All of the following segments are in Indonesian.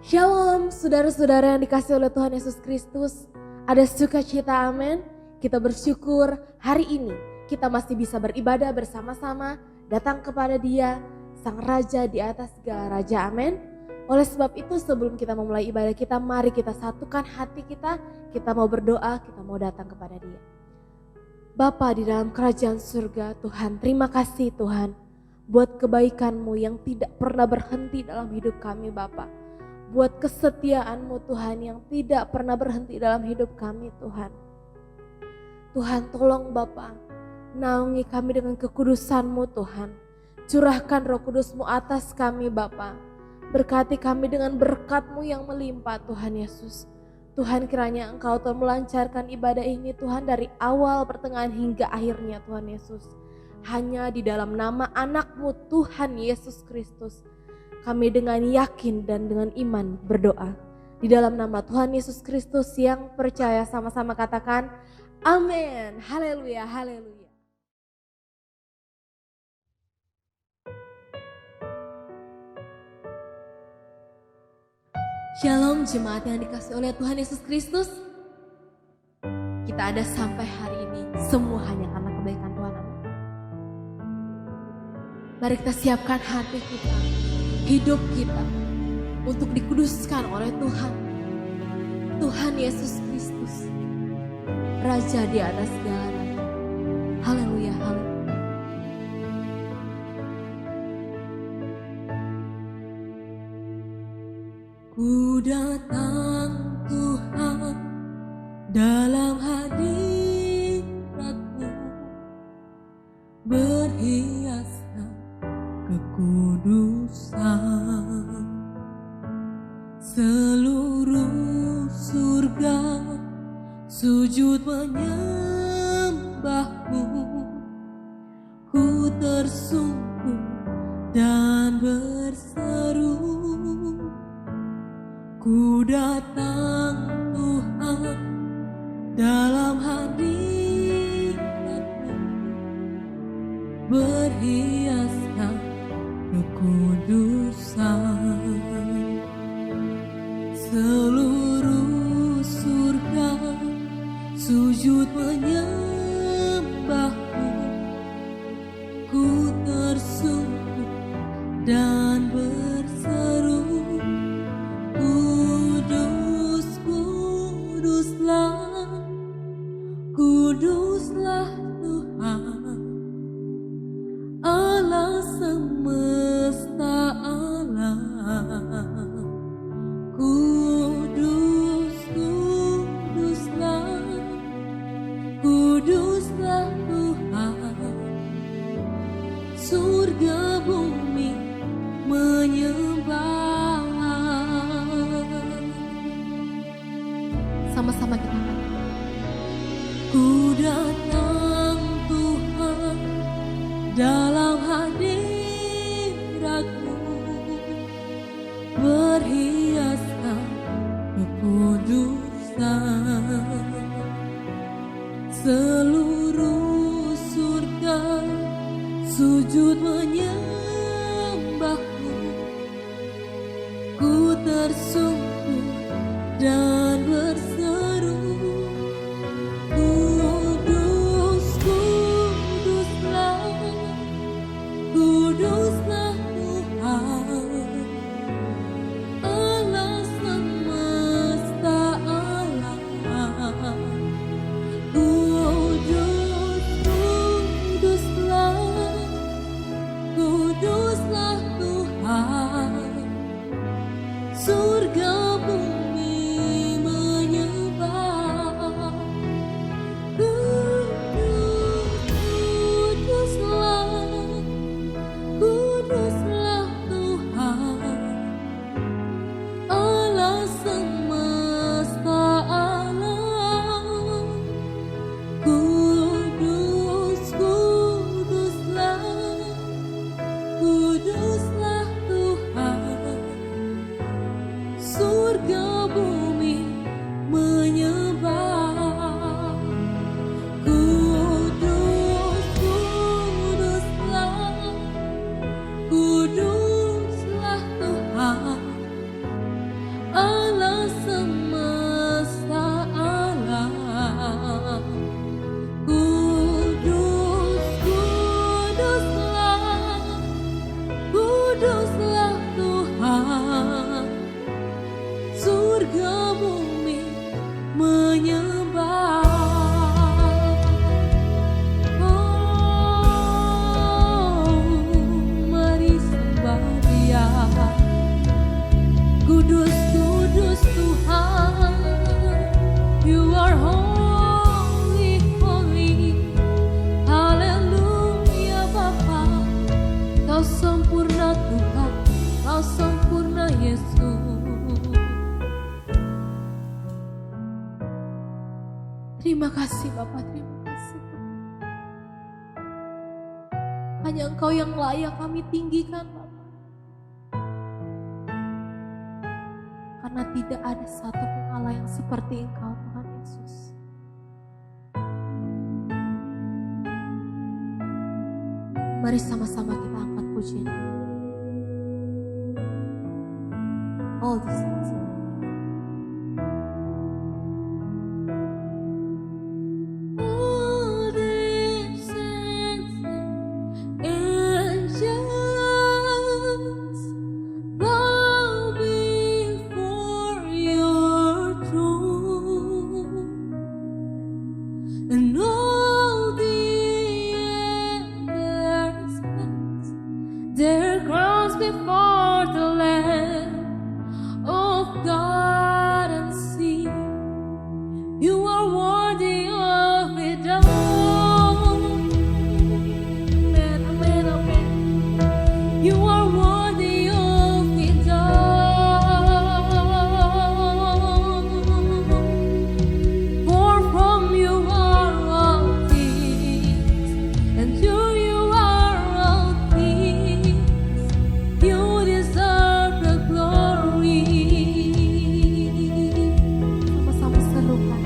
Shalom saudara-saudara yang dikasih oleh Tuhan Yesus Kristus. Ada sukacita, amin. Kita bersyukur hari ini kita masih bisa beribadah bersama-sama, datang kepada Dia, Sang Raja di atas segala raja, amin. Oleh sebab itu sebelum kita memulai ibadah kita, mari kita satukan hati kita mau berdoa, kita mau datang kepada Dia. Bapa di dalam kerajaan surga, Tuhan, terima kasih Tuhan buat kebaikan-Mu yang tidak pernah berhenti dalam hidup kami Bapa. Buat kesetiaan-Mu Tuhan yang tidak pernah berhenti dalam hidup kami Tuhan. Tuhan tolong Bapa, naungi kami dengan kekudusan-Mu Tuhan. Curahkan Roh Kudus-Mu atas kami Bapa. Berkati kami dengan berkat-Mu yang melimpah Tuhan Yesus. Tuhan kiranya Engkau Tuhan melancarkan ibadah ini Tuhan dari awal pertengahan hingga akhirnya Tuhan Yesus. Hanya di dalam nama anak-Mu Tuhan Yesus Kristus. Kami dengan yakin dan dengan iman berdoa. Di dalam nama Tuhan Yesus Kristus yang percaya sama-sama katakan amin. Haleluya, haleluya. Shalom jemaat yang dikasih oleh Tuhan Yesus Kristus. Kita ada sampai hari ini semua hanya karena kebaikan Tuhan. Mari kita siapkan hati kita, hidup kita untuk dikuduskan oleh Tuhan. Tuhan Yesus Kristus, Raja di atas segala. Haleluya, haleluya. Ku datang Tuhan dalam hadirat-Mu, berhiaskan kekudusan. Seluruh surga sujud menyembah-Mu, ku tersungkur dan berseru. Ku datang Tuhan dalam hadirat-Mu, berhiaskan kekudusan. Seluruh surga sujud menyembah-Mu, ku tersungkur dan berseru. Kudus, kuduslah, kuduslah Tuhan, Allah semesta alam. Kudus, kuduslah, kuduslah Tuhan, surga bumi menyembah. Sama-sama kita katakan. Ku datang Tuhan dalam hadirat-Mu, berhiaskan kekudusan. Seluruh surga sujud menyembah-Mu, ku tersungkur dan berseru. Kudus, kuduslah, kuduslah Tuhan, Allah semesta alam. Kudus, kuduslah, kuduslah Tuhan, surga bumi menyembah. Kuduslah, kuduslah Tuhan, Allah semesta alam. Kudus, kuduslah, kuduslah Tuhan, surga bumi menyembah. Kudus, kuduslah, kuduslah Tuhan, Allah semesta alam. Kudus, kuduslah Tuhan. Surga bumi menyembah. Kudus, kudus Tuhan, You are holy, holy. Haleluya Bapa, Kau sempurna Tuhan, Kau sempurna Yesus. Terima kasih Bapa, terima kasih. Hanya Engkau yang layak kami tinggikan Bapa. Karena tidak ada satupun Allah yang seperti Engkau Tuhan Yesus. Mari sama-sama kita angkat pujian. All the saints. All the saints and angels bow before Your throne, and all the elders cast their crowns before the Lamb of God and sing, You are worthy of it all. Amen, amen, amen. You are worthy of it all. For from You are all things, and to You are all things. You deserve the glory. Sama-sama serukan.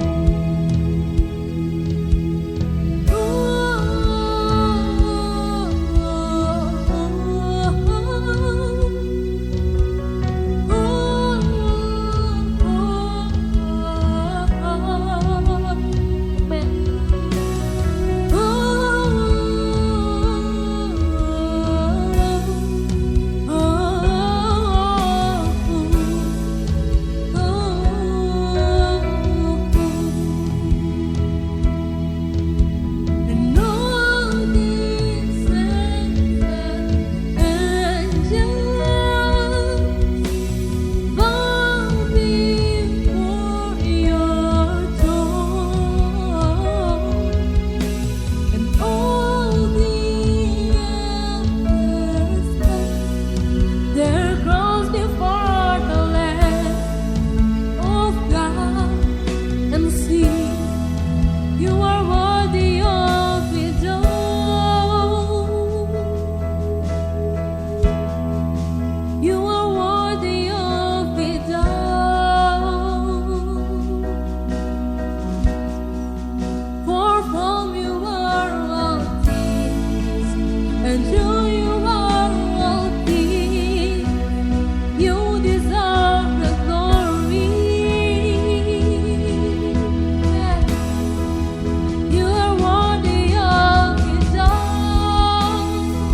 And all these angels bow before Your throne, and all the elders cast their crowns before the Lamb of God and sing, You are worthy of it all. You are worthy of it all. For from You are all things, and to You are all things. You deserve the glory. You are worthy of it all.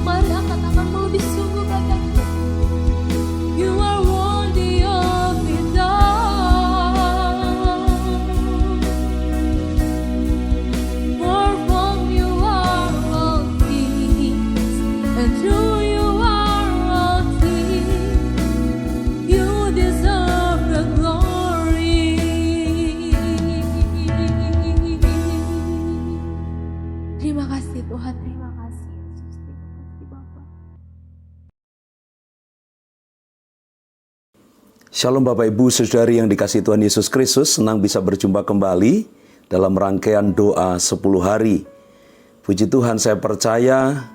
Mari angkat tanganmu lebih sungguh katakan, You are worthy of it all. For from You are all things, and to You are all things. You deserve the glory. Terima kasih Tuhan, terima kasih Yesus, terima kasih Bapa. Shalom Bapak Ibu Saudari yang dikasihi Tuhan Yesus Kristus, senang bisa berjumpa kembali dalam rangkaian doa 10 hari. Puji Tuhan, saya percaya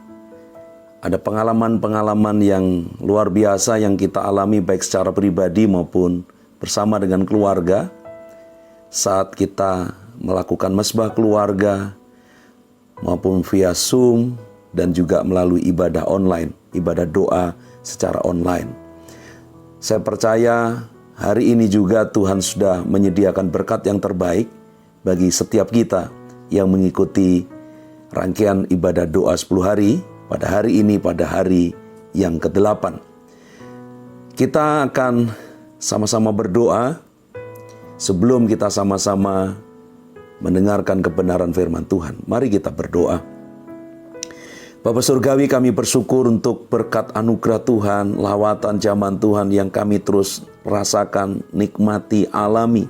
ada pengalaman-pengalaman yang luar biasa yang kita alami baik secara pribadi maupun bersama dengan keluarga saat kita melakukan mesbah keluarga maupun via Zoom dan juga melalui ibadah online, ibadah doa secara online. Saya percaya Hari ini juga Tuhan sudah menyediakan berkat yang terbaik bagi setiap kita yang mengikuti rangkaian ibadah doa 10 hari pada hari ini, pada hari yang ke-8. Kita akan sama-sama berdoa sebelum kita sama-sama mendengarkan kebenaran firman Tuhan. Mari kita berdoa. Bapa Surgawi, kami bersyukur untuk berkat anugerah Tuhan, lawatan zaman Tuhan yang kami terus rasakan, nikmati, alami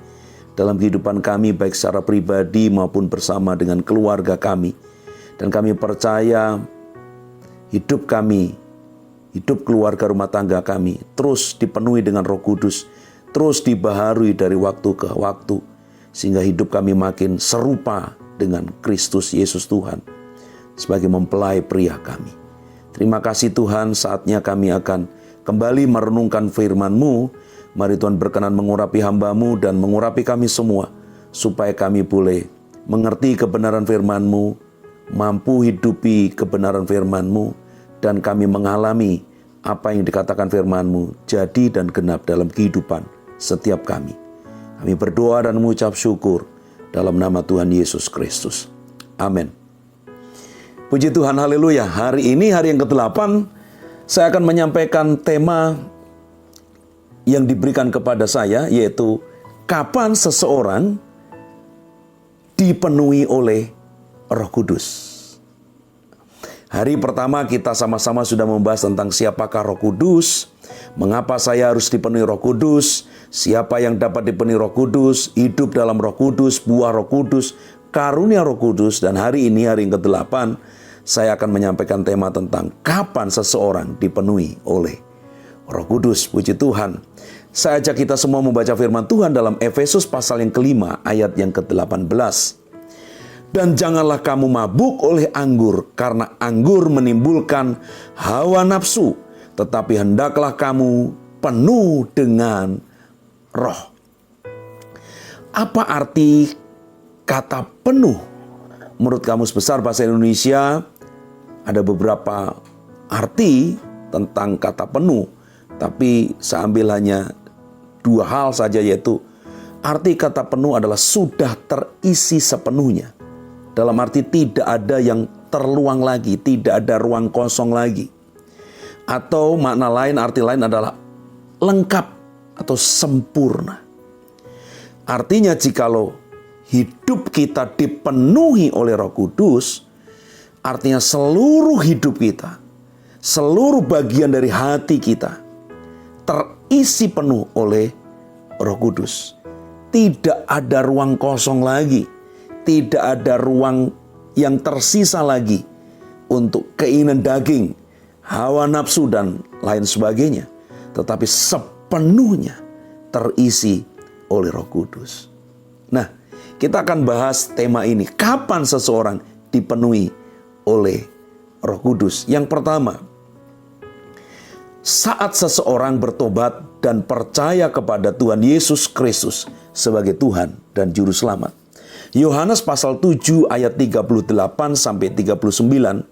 dalam kehidupan kami baik secara pribadi maupun bersama dengan keluarga kami. Dan kami percaya hidup kami, hidup keluarga rumah tangga kami terus dipenuhi dengan Roh Kudus, terus dibaharui dari waktu ke waktu, sehingga hidup kami makin serupa dengan Kristus Yesus Tuhan sebagai mempelai pria kami. Terima kasih Tuhan, saatnya kami akan kembali merenungkan firman-Mu. Mari Tuhan berkenan mengurapi hamba-Mu dan mengurapi kami semua, supaya kami boleh mengerti kebenaran firman-Mu, mampu hidupi kebenaran firman-Mu, dan kami mengalami apa yang dikatakan firman-Mu jadi dan genap dalam kehidupan setiap kami. Kami berdoa dan mengucap syukur dalam nama Tuhan Yesus Kristus. Amin. Puji Tuhan, haleluya. Hari ini, hari yang ke-8, saya akan menyampaikan tema yang diberikan kepada saya, yaitu kapan seseorang dipenuhi oleh Roh Kudus. Hari pertama kita sama-sama sudah membahas tentang siapakah Roh Kudus, mengapa saya harus dipenuhi Roh Kudus, siapa yang dapat dipenuhi Roh Kudus, hidup dalam Roh Kudus, buah Roh Kudus, karunia Roh Kudus. Dan hari ini, hari yang ke-8, saya akan menyampaikan tema tentang kapan seseorang dipenuhi oleh Roh Kudus. Puji Tuhan. Saya ajak kita semua membaca firman Tuhan dalam Efesus pasal yang ke-5 ayat yang ke-18. Dan janganlah kamu mabuk oleh anggur, karena anggur menimbulkan hawa nafsu, tetapi hendaklah kamu penuh dengan Roh. Apa arti kata penuh? Menurut Kamus Besar Bahasa Indonesia, ada beberapa arti tentang kata penuh, tapi saya ambil hanya 2 hal saja, yaitu arti kata penuh adalah sudah terisi sepenuhnya. Dalam arti tidak ada yang terluang lagi, tidak ada ruang kosong lagi. Atau makna lain, arti lain adalah lengkap atau sempurna. Artinya jikalau hidup kita dipenuhi oleh Roh Kudus, artinya seluruh hidup kita, seluruh bagian dari hati kita terisi penuh oleh Roh Kudus. Tidak ada ruang kosong lagi, tidak ada ruang yang tersisa lagi untuk keinginan daging, hawa nafsu dan lain sebagainya, tetapi sepenuhnya terisi oleh Roh Kudus. Nah, kita akan bahas tema ini, kapan seseorang dipenuhi oleh Roh Kudus. Yang pertama, saat seseorang bertobat dan percaya kepada Tuhan Yesus Kristus sebagai Tuhan dan Juru Selamat. Yohanes pasal 7 ayat 38 sampai 39,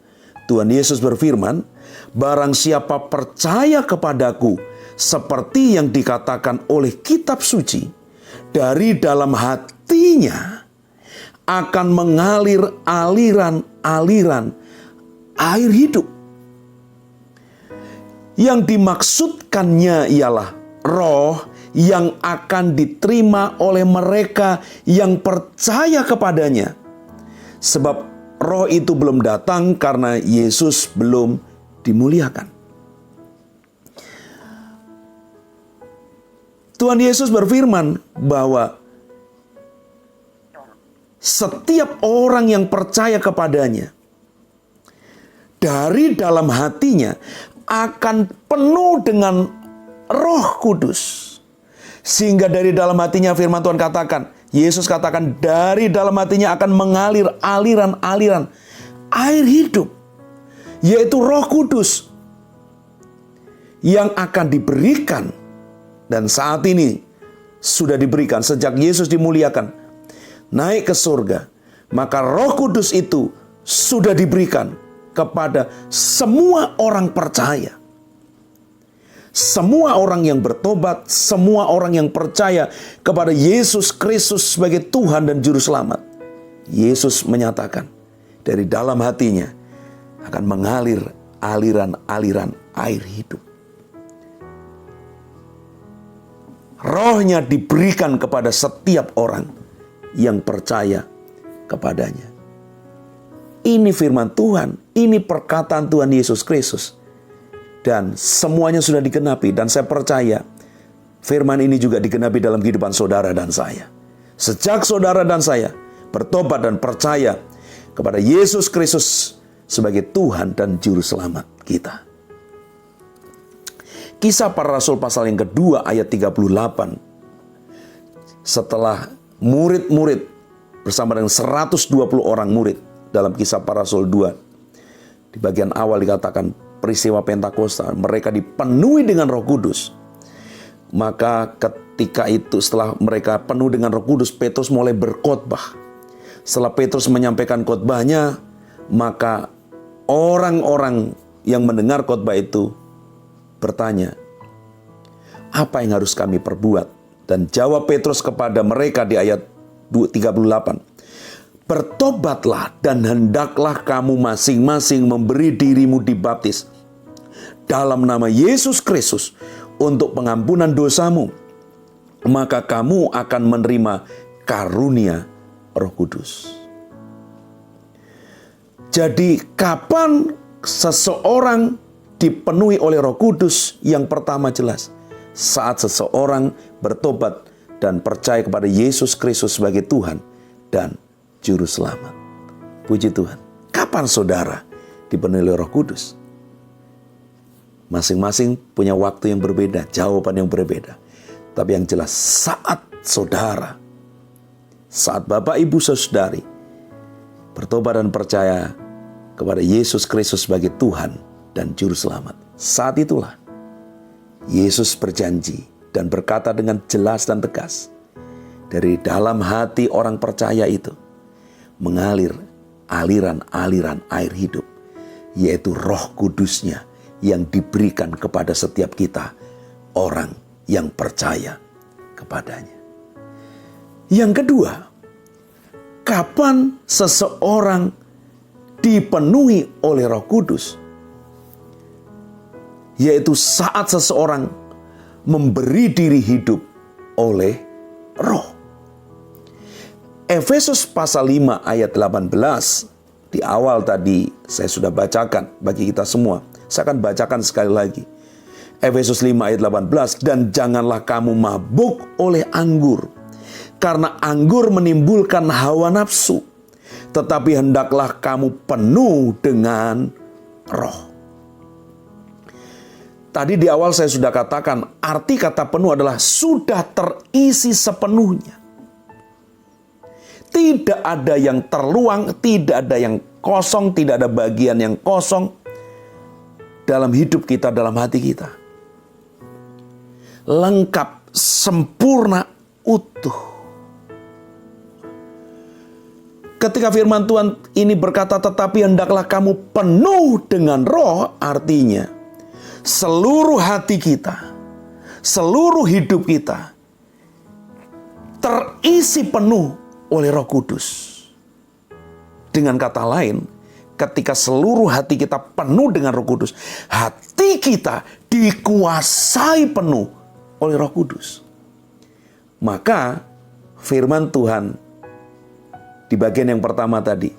Tuhan Yesus berfirman, barang siapa percaya kepadaku, seperti yang dikatakan oleh kitab suci, dari dalam hatinya akan mengalir aliran-aliran air hidup. Yang dimaksudkannya ialah roh yang akan diterima oleh mereka yang percaya kepadanya. Sebab roh itu belum datang karena Yesus belum dimuliakan. Tuhan Yesus berfirman bahwa setiap orang yang percaya kepadanya, dari dalam hatinya akan penuh dengan Roh Kudus. Sehingga dari dalam hatinya, firman Tuhan katakan, Yesus katakan, dari dalam hatinya akan mengalir aliran-aliran air hidup, yaitu Roh Kudus yang akan diberikan. Dan saat ini sudah diberikan sejak Yesus dimuliakan, naik ke surga. Maka Roh Kudus itu sudah diberikan kepada semua orang percaya. Semua orang yang bertobat, semua orang yang percaya kepada Yesus Kristus sebagai Tuhan dan Juru Selamat, Yesus menyatakan dari dalam hatinya akan mengalir aliran-aliran air hidup. Rohnya diberikan kepada setiap orang yang percaya kepadanya. Ini firman Tuhan, ini perkataan Tuhan Yesus Kristus. Dan semuanya sudah digenapi, dan saya percaya firman ini juga digenapi dalam kehidupan saudara dan saya. Sejak saudara dan saya bertobat dan percaya kepada Yesus Kristus sebagai Tuhan dan Juru Selamat kita. Kisah Para Rasul pasal yang kedua ayat 38. Setelah murid-murid bersama dengan 120 orang murid dalam Kisah Para Rasul 2. Di bagian awal dikatakan peristiwa Pentakosta, mereka dipenuhi dengan Roh Kudus. Maka ketika itu setelah mereka penuh dengan Roh Kudus, Petrus mulai berkhotbah. Setelah Petrus menyampaikan khotbahnya, maka orang-orang yang mendengar khotbah itu bertanya, apa yang harus kami perbuat? Dan jawab Petrus kepada mereka di ayat 38, bertobatlah dan hendaklah kamu masing-masing memberi dirimu dibaptis dalam nama Yesus Kristus untuk pengampunan dosamu, maka kamu akan menerima karunia Roh Kudus. Jadi kapan seseorang dipenuhi oleh Roh Kudus? Yang pertama jelas, saat seseorang bertobat dan percaya kepada Yesus Kristus sebagai Tuhan dan Juru Selamat. Puji Tuhan. Kapan saudara dipenuhi oleh Roh Kudus? Masing-masing punya waktu yang berbeda, jawaban yang berbeda. Tapi yang jelas saat saudara, saat Bapak Ibu Saudari bertobat dan percaya kepada Yesus Kristus sebagai Tuhan dan Juru Selamat, saat itulah Yesus berjanji dan berkata dengan jelas dan tegas, dari dalam hati orang percaya itu mengalir aliran-aliran air hidup, yaitu Roh Kudusnya yang diberikan kepada setiap kita, orang yang percaya kepadanya. Yang kedua, kapan seseorang dipenuhi oleh Roh Kudus? Yaitu saat seseorang memberi diri hidup oleh Roh. Efesus pasal 5 ayat 18, di awal tadi saya sudah bacakan bagi kita semua. Saya akan bacakan sekali lagi. Efesus 5 ayat 18, dan janganlah kamu mabuk oleh anggur, karena anggur menimbulkan hawa nafsu, tetapi hendaklah kamu penuh dengan Roh. Tadi di awal saya sudah katakan, arti kata penuh adalah sudah terisi sepenuhnya. Tidak ada yang terluang, tidak ada yang kosong, tidak ada bagian yang kosong dalam hidup kita, dalam hati kita. Lengkap, sempurna, utuh. Ketika firman Tuhan ini berkata, tetapi hendaklah kamu penuh dengan Roh, artinya seluruh hati kita, seluruh hidup kita terisi penuh oleh Roh Kudus. Dengan kata lain, ketika seluruh hati kita penuh dengan Roh Kudus, hati kita dikuasai penuh oleh Roh Kudus. Maka firman Tuhan di bagian yang pertama tadi,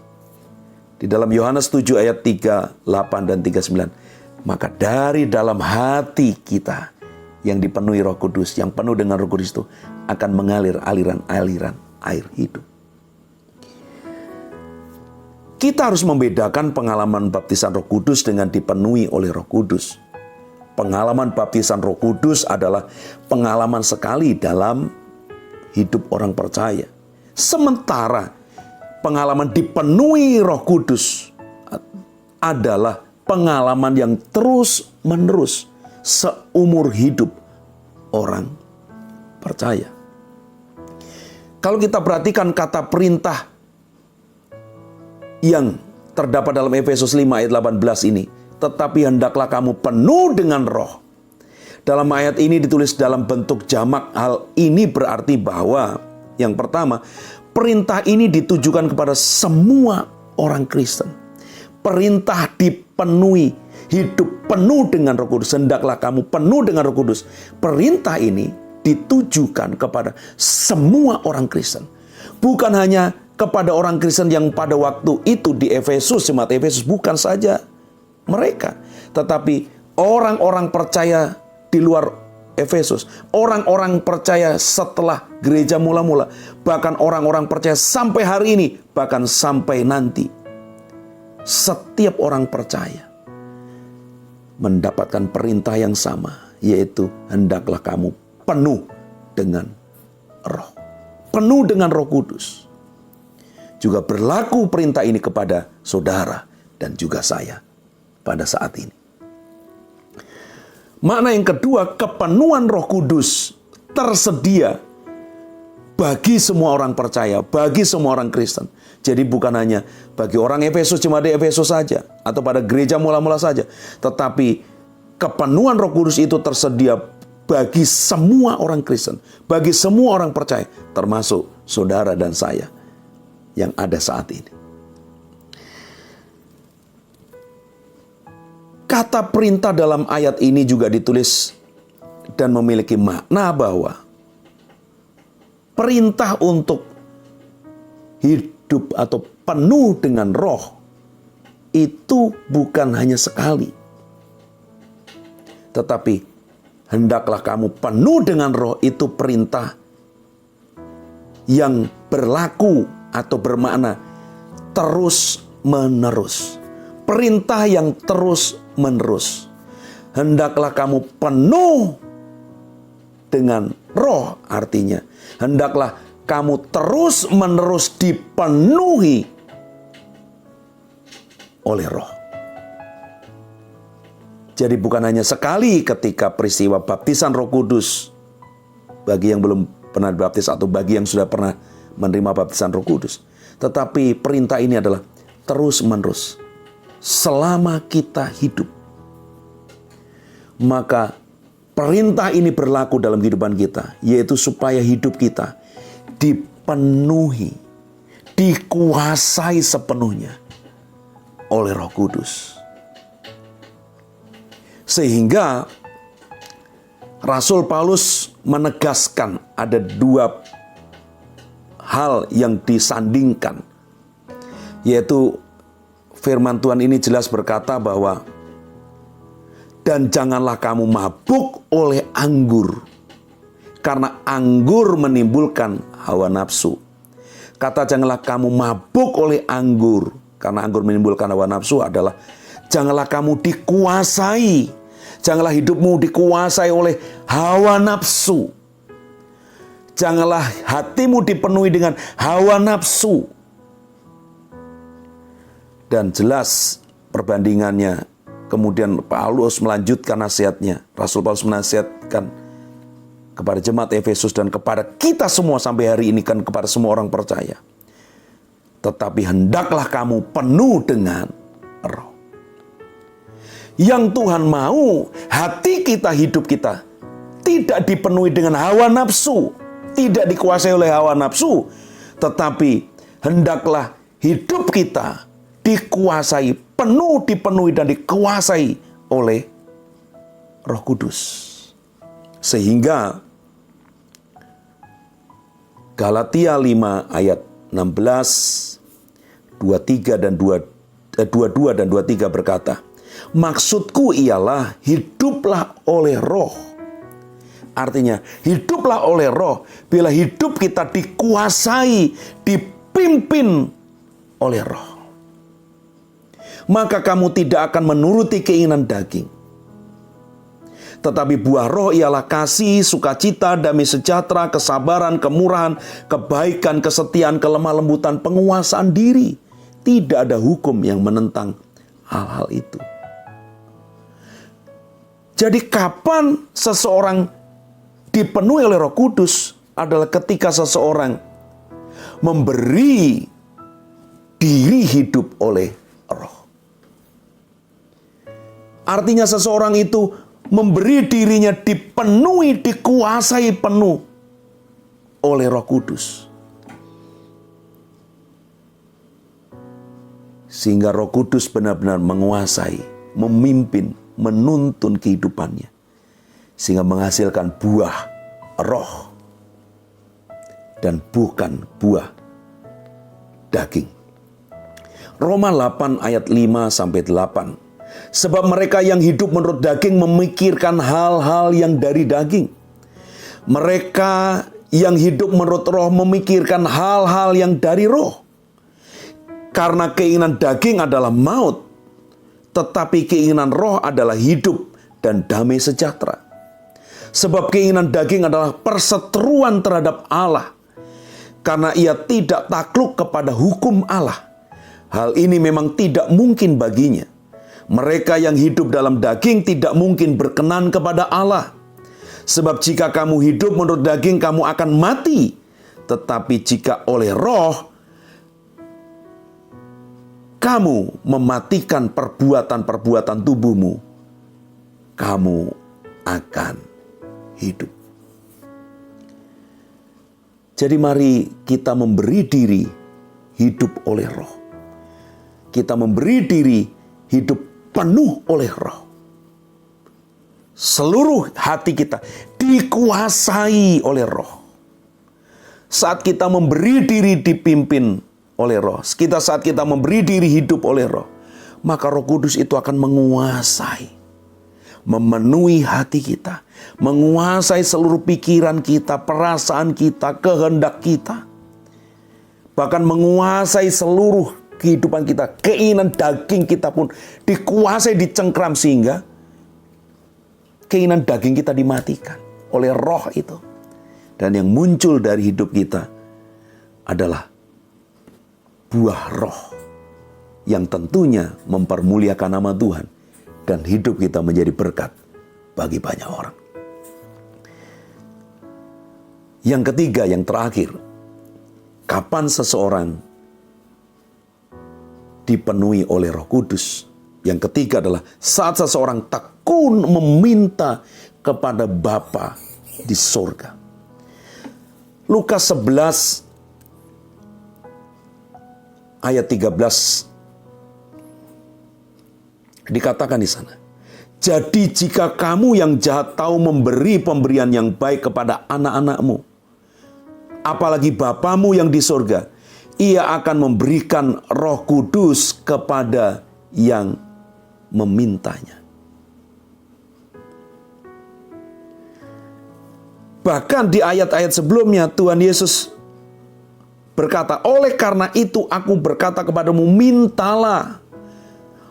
di dalam Yohanes 7 ayat 38 dan 39, maka dari dalam hati kita yang dipenuhi Roh Kudus, yang penuh dengan Roh Kudus itu akan mengalir aliran-aliran air hidup. Kita harus membedakan pengalaman baptisan Roh Kudus dengan dipenuhi oleh Roh Kudus. Pengalaman baptisan Roh Kudus adalah pengalaman sekali dalam hidup orang percaya. Sementara pengalaman dipenuhi Roh Kudus adalah pengalaman yang terus-menerus seumur hidup orang percaya. Kalau kita perhatikan kata perintah yang terdapat dalam Efesus 5 ayat 18 ini, tetapi hendaklah kamu penuh dengan Roh, Dalam ayat ini ditulis dalam bentuk jamak. Hal ini berarti bahwa yang pertama, perintah ini ditujukan kepada semua orang Kristen. Perintah dipenuhi, hidup penuh dengan Roh Kudus. Hendaklah kamu penuh dengan Roh Kudus. Perintah ini ditujukan kepada semua orang Kristen. Bukan hanya kepada orang Kristen yang pada waktu itu di Efesus, jemaat Efesus, bukan saja mereka, tetapi orang-orang percaya di luar Efesus, orang-orang percaya setelah gereja mula-mula, bahkan orang-orang percaya sampai hari ini, bahkan sampai nanti. Setiap orang percaya mendapatkan perintah yang sama, yaitu hendaklah kamu penuh dengan Roh. Penuh dengan Roh Kudus. Juga berlaku perintah ini kepada saudara dan juga saya pada saat ini. Makna yang kedua, kepenuhan Roh Kudus tersedia bagi semua orang percaya, bagi semua orang Kristen. Jadi bukan hanya bagi orang Efesus, jemaat di Efesus saja, atau pada gereja mula-mula saja. Tetapi kepenuhan Roh Kudus itu tersedia bagi semua orang Kristen, bagi semua orang percaya, termasuk saudara dan saya yang ada saat ini. Kata perintah dalam ayat ini juga ditulis dan memiliki makna bahwa perintah untuk hidup atau penuh dengan Roh itu bukan hanya sekali. Tetapi hendaklah kamu penuh dengan Roh itu perintah yang berlaku atau bermakna terus menerus. Perintah yang terus menerus. Hendaklah kamu penuh dengan Roh, artinya hendaklah kamu terus menerus dipenuhi oleh Roh. Jadi bukan hanya sekali ketika peristiwa baptisan Roh Kudus bagi yang belum pernah dibaptis atau bagi yang sudah pernah menerima baptisan Roh Kudus, tetapi perintah ini adalah terus menerus. Selama kita hidup, maka perintah ini berlaku dalam kehidupan kita, yaitu supaya hidup kita dipenuhi, dikuasai sepenuhnya oleh Roh Kudus. Sehingga Rasul Paulus menegaskan ada dua hal yang disandingkan, yaitu firman Tuhan ini jelas berkata bahwa dan janganlah kamu mabuk oleh anggur, karena anggur menimbulkan hawa nafsu. Kata janganlah kamu mabuk oleh anggur, karena anggur menimbulkan hawa nafsu adalah janganlah kamu dikuasai, janganlah hidupmu dikuasai oleh hawa nafsu. Janganlah hatimu dipenuhi dengan hawa nafsu. Dan jelas perbandingannya, kemudian Paulus melanjutkan nasihatnya. Rasul Paulus menasihatkan kepada jemaat Efesus dan kepada kita semua sampai hari ini, kan kepada semua orang percaya. Tetapi hendaklah kamu penuh dengan Roh. Yang Tuhan mau hati kita, hidup kita tidak dipenuhi dengan hawa nafsu, tidak dikuasai oleh hawa nafsu, tetapi hendaklah hidup kita dikuasai, dipenuhi dan dikuasai oleh Roh Kudus. Sehingga Galatia 5 ayat 16, 22 dan 23 berkata, maksudku ialah hiduplah oleh Roh. Artinya hiduplah oleh Roh. Bila hidup kita dikuasai, dipimpin oleh Roh, maka kamu tidak akan menuruti keinginan daging. Tetapi buah Roh ialah kasih, sukacita, damai sejahtera, kesabaran, kemurahan, kebaikan, kesetiaan, kelemah lembutan, penguasaan diri. Tidak ada hukum yang menentang hal-hal itu. Jadi kapan seseorang dipenuhi oleh Roh Kudus adalah ketika seseorang memberi diri hidup oleh Roh. Artinya seseorang itu memberi dirinya dipenuhi, dikuasai penuh oleh Roh Kudus. Sehingga Roh Kudus benar-benar menguasai, memimpin, menuntun kehidupannya. Sehingga menghasilkan buah roh dan bukan buah daging. Roma 8 ayat 5-8. Sebab mereka yang hidup menurut daging memikirkan hal-hal yang dari daging. Mereka yang hidup menurut roh memikirkan hal-hal yang dari roh. Karena keinginan daging adalah maut, tetapi keinginan roh adalah hidup dan damai sejahtera. Sebab keinginan daging adalah perseteruan terhadap Allah, karena ia tidak takluk kepada hukum Allah. Hal ini memang tidak mungkin baginya. Mereka yang hidup dalam daging tidak mungkin berkenan kepada Allah. Sebab jika kamu hidup menurut daging, kamu akan mati. Tetapi jika oleh roh, kamu mematikan perbuatan-perbuatan tubuhmu, kamu akan hidup. Jadi mari kita memberi diri hidup oleh roh. Kita memberi diri hidup penuh oleh roh. Seluruh hati kita dikuasai oleh roh. Saat kita memberi diri dipimpin oleh roh, saat kita memberi diri hidup oleh roh, maka Roh Kudus itu akan menguasai, memenuhi hati kita, menguasai seluruh pikiran kita, perasaan kita, kehendak kita, bahkan menguasai seluruh kehidupan kita. Keinginan daging kita pun dikuasai, dicengkram, sehingga keinginan daging kita dimatikan oleh roh itu. Dan yang muncul dari hidup kita adalah buah roh yang tentunya mempermuliakan nama Tuhan dan hidup kita menjadi berkat bagi banyak orang. Yang ketiga, yang terakhir, kapan seseorang dipenuhi oleh Roh Kudus? Yang ketiga adalah saat seseorang tekun meminta kepada Bapa di sorga. Lukas 11 ayat 13 dikatakan di sana. Jadi jika kamu yang jahat tahu memberi pemberian yang baik kepada anak-anakmu, apalagi Bapamu yang di sorga, ia akan memberikan Roh Kudus kepada yang memintanya. Bahkan di ayat-ayat sebelumnya Tuhan Yesus berkata, oleh karena itu aku berkata kepadamu, mintalah,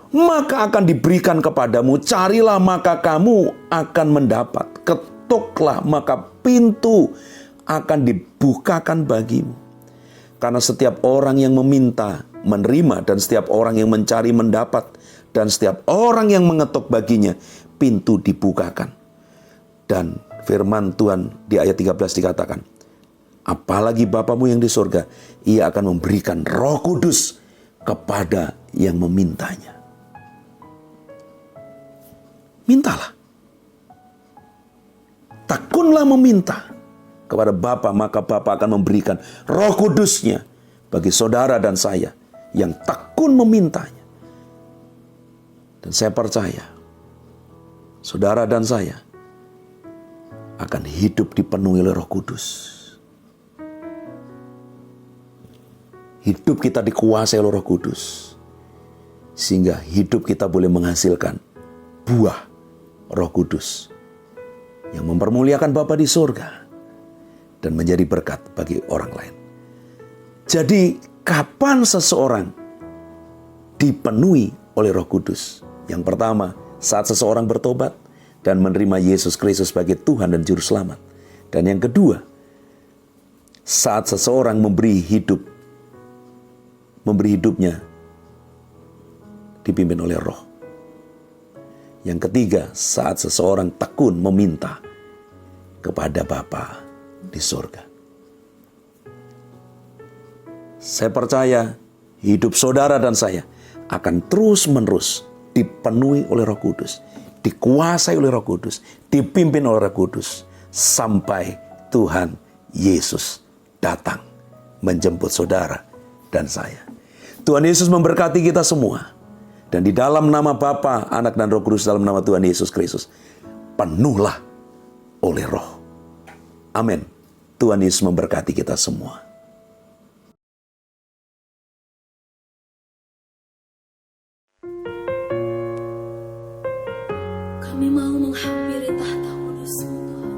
maka akan diberikan kepadamu. Carilah, maka kamu akan mendapat. Ketuklah, maka pintu akan dibukakan bagimu. Karena setiap orang yang meminta, menerima, dan setiap orang yang mencari, mendapat, dan setiap orang yang mengetuk baginya, pintu dibukakan. Dan firman Tuhan di ayat 13 dikatakan, apalagi Bapamu yang di surga, ia akan memberikan Roh Kudus kepada yang memintanya. Mintalah. Tekunlah meminta kepada Bapa, maka Bapa akan memberikan Roh Kudusnya bagi saudara dan saya yang tekun memintanya. Dan saya percaya, saudara dan saya akan hidup dipenuhi oleh Roh Kudus. Hidup kita dikuasai oleh Roh Kudus, sehingga hidup kita boleh menghasilkan buah Roh Kudus yang mempermuliakan Bapa di surga dan menjadi berkat bagi orang lain. Jadi, kapan seseorang dipenuhi oleh Roh Kudus? Yang pertama, saat seseorang bertobat dan menerima Yesus Kristus sebagai Tuhan dan Juru Selamat. Dan yang kedua, saat seseorang memberi hidupnya dipimpin oleh Roh. Yang ketiga, saat seseorang tekun meminta kepada Bapa di surga. Saya percaya hidup saudara dan saya akan terus-menerus dipenuhi oleh Roh Kudus. dikuasai oleh Roh Kudus, dipimpin oleh Roh Kudus, sampai Tuhan Yesus datang menjemput saudara dan saya. Tuhan Yesus memberkati kita semua. Dan di dalam nama Bapa, Anak, dan Roh Kudus, dalam nama Tuhan Yesus Kristus, penuhlah oleh Roh. Amin. Tuhan Yesus memberkati kita semua. Kami mau menghampiri tahta kudus-Mu, Tuhan.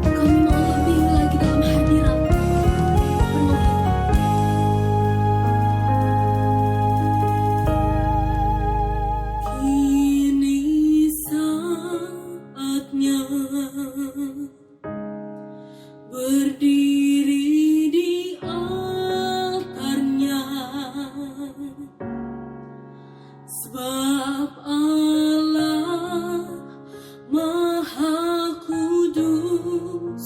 Kami mau lebih lagi dalam hadirat-Mu. Penuhi kami. Kini saatnya berdiri di altarnya, sebab Allah Maha Kudus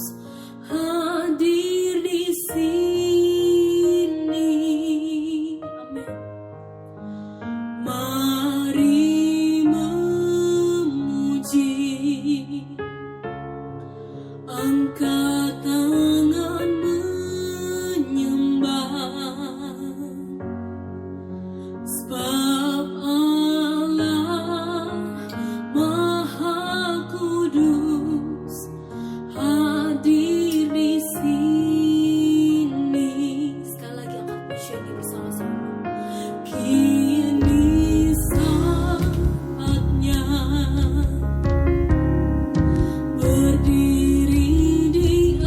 hadir di sini. Amin. Mari memuji, angkat tangan menyembah, sebab Allah Maha Kudus hadir di sini. Sekali lagi angkat pujian bersama-sama. Kini saatnya berdiri di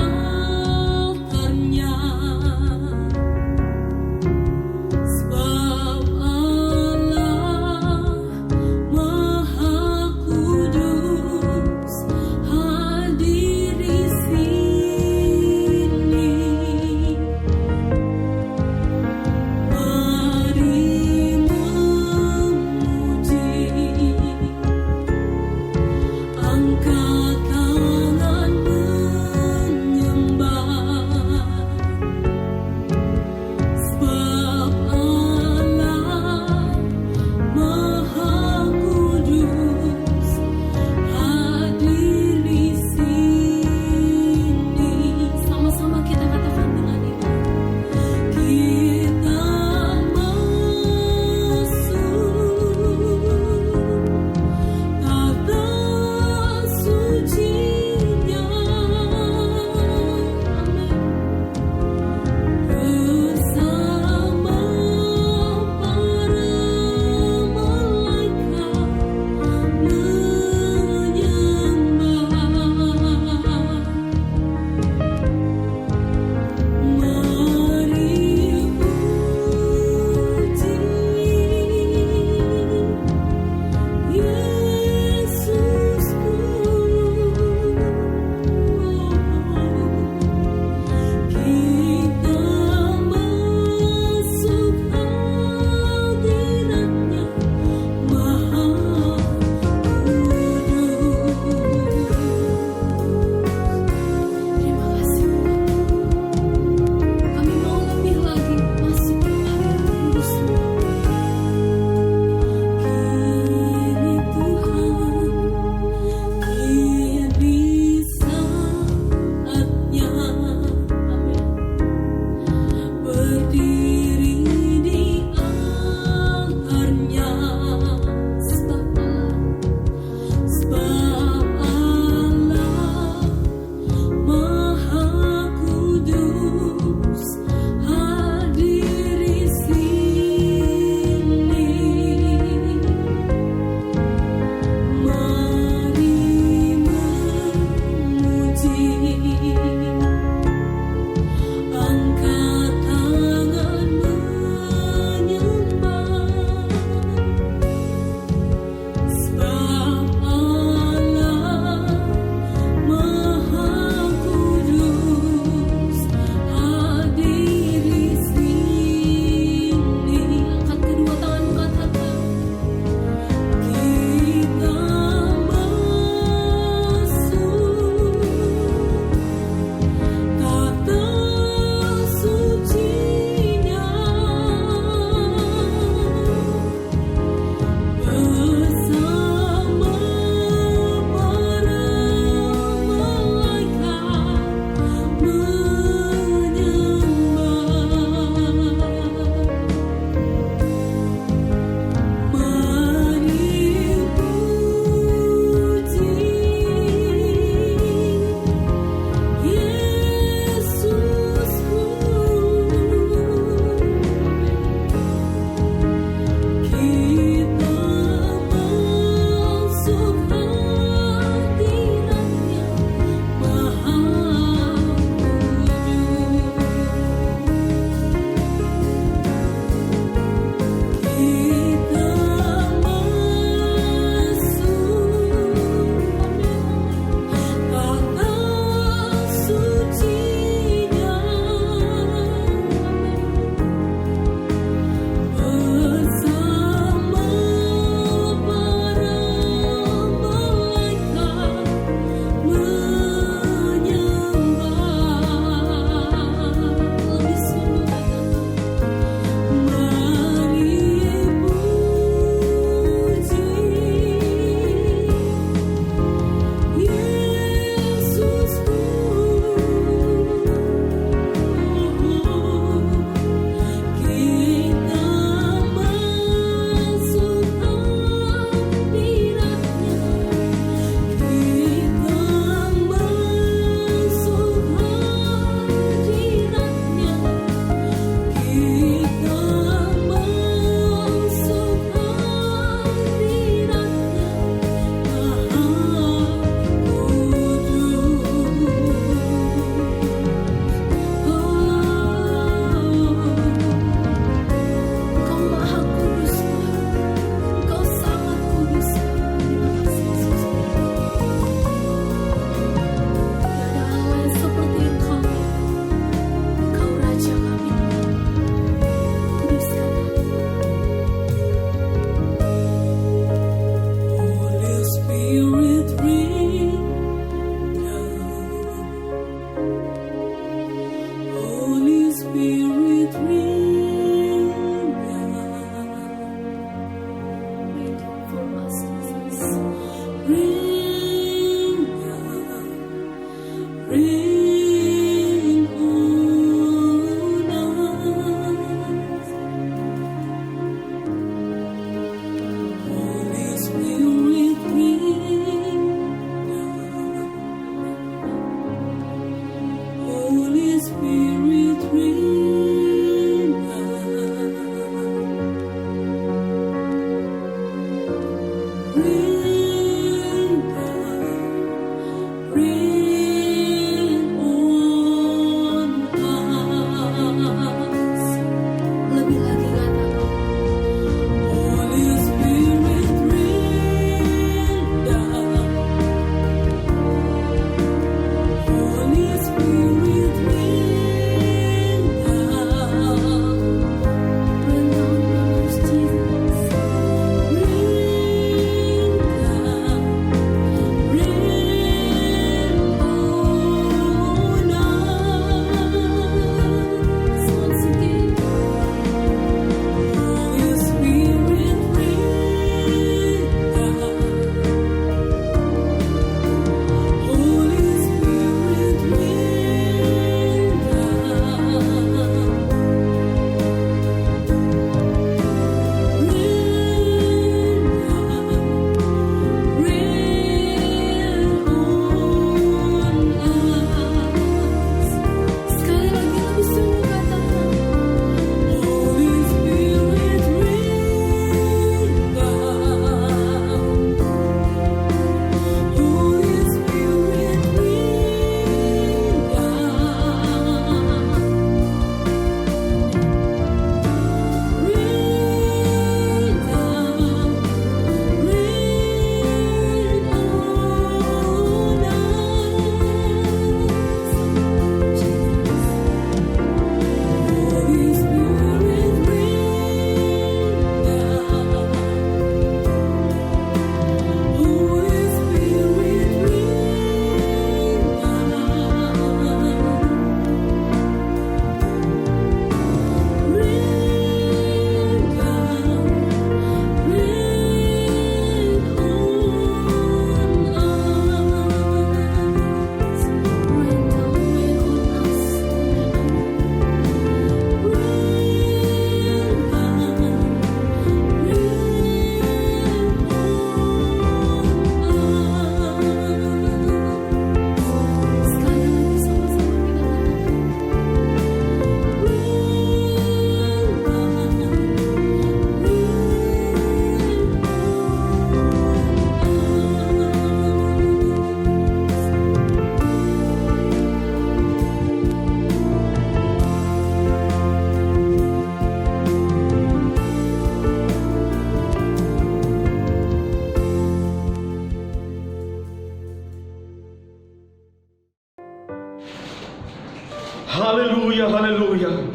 Haleluya, haleluya.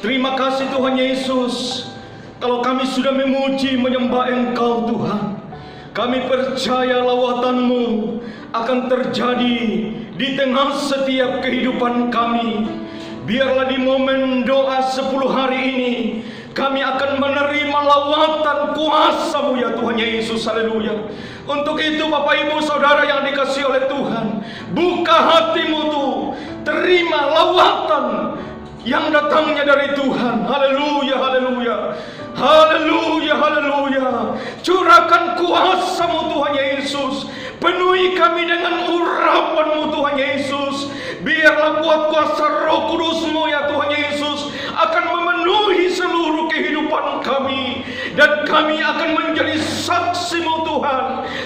Terima kasih Tuhan Yesus. Kalau kami sudah memuji menyembah Engkau Tuhan, kami percaya lawatan-Mu akan terjadi di tengah setiap kehidupan kami. Biarlah di momen doa 10 hari ini kami akan menerima lawatan kuasa-Mu ya Tuhan Yesus. Haleluya. Untuk itu Bapak Ibu Saudara yang dikasihi oleh Tuhan, buka hatimu tuh, terima lawatan yang datangnya dari Tuhan. Haleluya, haleluya. Haleluya, haleluya. Curahkan kuasa-Mu Tuhan Yesus. Penuhi kami dengan urapan-Mu Tuhan Yesus. Biarlah kuat kuasa Roh Kudus-Mu ya Tuhan Yesus akan memenuhi seluruh kehidupan kami. Dan kami akan menjadi saksi-Mu Tuhan.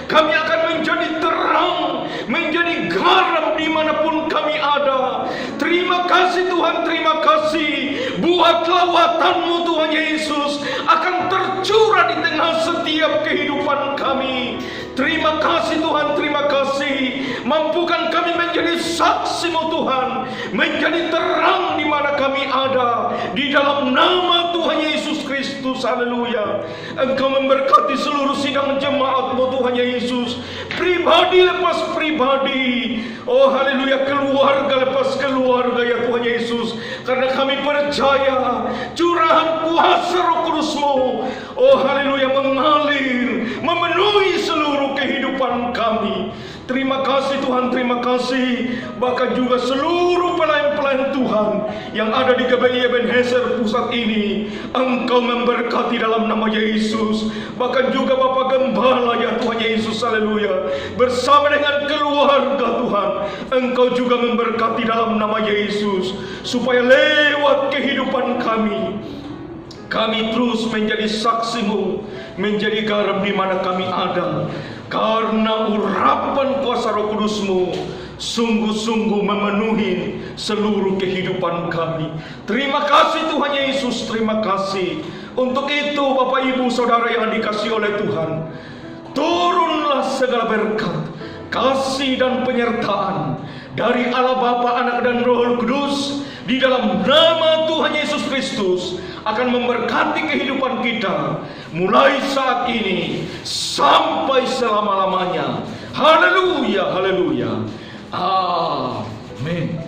Kami akan menjadi terang, menjadi garam dimanapun kami ada. Terima kasih Tuhan, terima kasih. Buat lawatan-Mu Tuhan Yesus akan tercurah di tengah setiap kehidupan kami. Terima kasih Tuhan, terima kasih. Mampukan kami menjadi saksi-Mu Tuhan, menjadi terang di mana kami ada. Di dalam nama Tuhan Yesus Kristus, haleluya. Engkau memberkati seluruh sidang jemaat-Mu Tuhan Yesus, pribadi lepas pribadi. Oh haleluya, keluarga lepas keluarga ya Tuhan Yesus. Karena kami percaya curahan kuasa Roh Kudus-Mu, oh haleluya, mengalir, memenuhi seluruh kehidupan kami. Terima kasih Tuhan, terima kasih. Bahkan juga seluruh pelayan-pelayan Tuhan yang ada di GBI Ebenezer pusat ini, Engkau memberkati dalam nama Yesus. Bahkan juga Bapak Gembala ya Tuhan Yesus, haleluya, bersama dengan keluarga Tuhan, Engkau juga memberkati dalam nama Yesus. Supaya lewat kehidupan kami terus menjadi saksi-Mu, menjadi garam di mana kami ada. Karena urapan kuasa Roh Kudus-Mu sungguh-sungguh memenuhi seluruh kehidupan kami. Terima kasih Tuhan Yesus, terima kasih. Untuk itu Bapak Ibu Saudara yang dikasihi oleh Tuhan, turunlah segala berkat, kasih dan penyertaan dari Allah Bapa, Anak dan Roh Kudus di dalam nama Tuhan Yesus Kristus akan memberkati kehidupan kita mulai saat ini sampai selama-lamanya. Haleluya, haleluya. Amin.